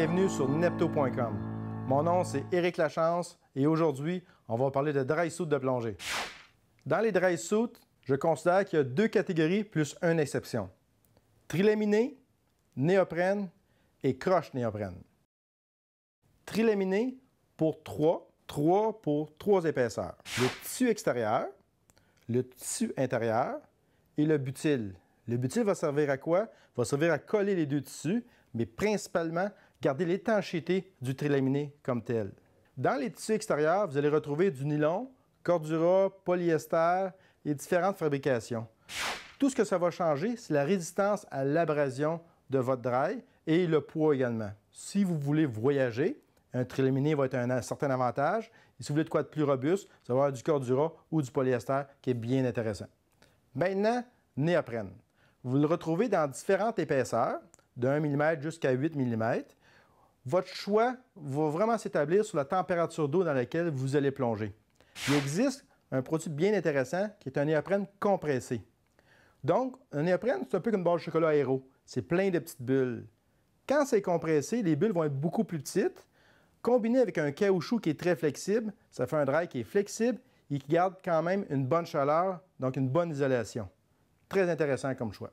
Bienvenue sur Nepto.com. Mon nom c'est Éric Lachance et aujourd'hui, on va parler de dry suit de plongée. Dans les dry suits, je considère qu'il y a deux catégories plus une exception. Trilaminé, néoprène et croche néoprène. Trilaminé pour trois pour trois épaisseurs. Le tissu extérieur, le tissu intérieur et le butyl. Le butyl va servir à quoi? Va servir à coller les deux tissus, mais principalement garder l'étanchéité du trilaminé comme tel. Dans les tissus extérieurs, vous allez retrouver du nylon, cordura, polyester et différentes fabrications. Tout ce que ça va changer, c'est la résistance à l'abrasion de votre dry et le poids également. Si vous voulez voyager, un trilaminé va être un certain avantage. Et si vous voulez de quoi de plus robuste, ça va avoir du cordura ou du polyester qui est bien intéressant. Maintenant, néoprène. Vous le retrouvez dans différentes épaisseurs, de 1 mm jusqu'à 8 mm. Votre choix va vraiment s'établir sur la température d'eau dans laquelle vous allez plonger. Il existe un produit bien intéressant qui est un néoprène compressé. Donc, un néoprène, c'est un peu comme une barre de chocolat aéro. C'est plein de petites bulles. Quand c'est compressé, les bulles vont être beaucoup plus petites. Combiné avec un caoutchouc qui est très flexible, ça fait un dry qui est flexible et qui garde quand même une bonne chaleur, donc une bonne isolation. Très intéressant comme choix.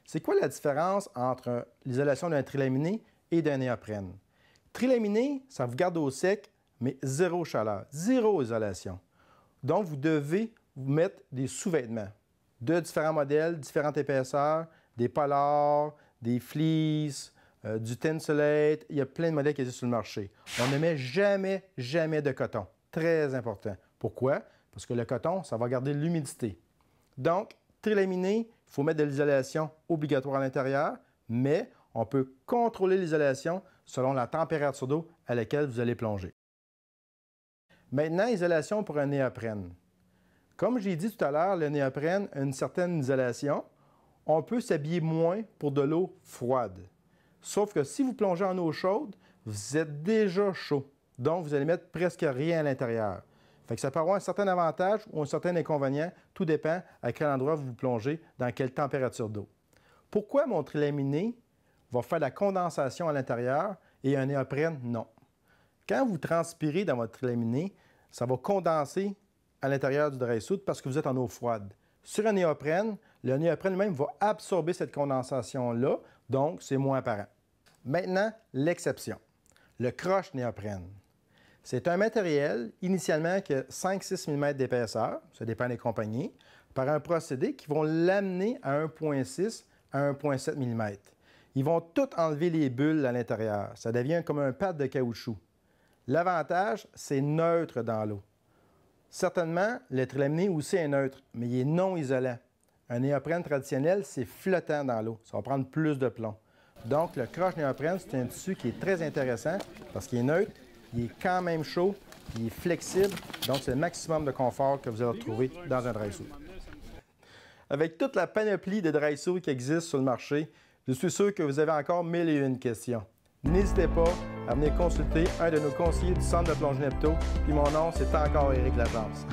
C'est quoi la différence entre l'isolation d'un trilaminé et d'un néoprène? Trilaminé, ça vous garde au sec, mais zéro chaleur, zéro isolation. Donc, vous devez vous mettre des sous-vêtements de différents modèles, différentes épaisseurs, des polars, des fleeces, du Tensolate. Il y a plein de modèles qui existent sur le marché. On ne met jamais de coton. Très important. Pourquoi? Parce que le coton, ça va garder l'humidité. Donc, trilaminé, il faut mettre de l'isolation obligatoire à l'intérieur, mais on peut contrôler l'isolation selon la température d'eau à laquelle vous allez plonger. Maintenant, isolation pour un néoprène. Comme j'ai dit tout à l'heure, le néoprène a une certaine isolation. On peut s'habiller moins pour de l'eau froide. Sauf que si vous plongez en eau chaude, vous êtes déjà chaud. Donc, vous allez mettre presque rien à l'intérieur. Fait que ça peut avoir un certain avantage ou un certain inconvénient. Tout dépend à quel endroit vous plongez, dans quelle température d'eau. Pourquoi mon trilaminé va faire de la condensation à l'intérieur et un néoprène, non? Quand vous transpirez dans votre trilaminé, ça va condenser à l'intérieur du dry suit parce que vous êtes en eau froide. Sur un néoprène, le néoprène lui-même va absorber cette condensation-là, donc c'est moins apparent. Maintenant, l'exception, le croche néoprène. C'est un matériel initialement qui a 5-6 mm d'épaisseur, ça dépend des compagnies, par un procédé qui vont l'amener à 1,6 à 1,7 mm. Ils vont tout enlever les bulles à l'intérieur. Ça devient comme un pad de caoutchouc. L'avantage, c'est neutre dans l'eau. Certainement, le trilaminé aussi est neutre, mais il est non isolant. Un néoprène traditionnel, c'est flottant dans l'eau. Ça va prendre plus de plomb. Donc, le croche néoprène, c'est un tissu qui est très intéressant parce qu'il est neutre, il est quand même chaud, il est flexible, donc c'est le maximum de confort que vous allez retrouver dans un dry suit. Avec toute la panoplie de dry suits qui existent sur le marché, je suis sûr que vous avez encore 1001 questions. N'hésitez pas à venir consulter un de nos conseillers du Centre de plongée Nepto, puis mon nom, c'est encore Éric Lachance.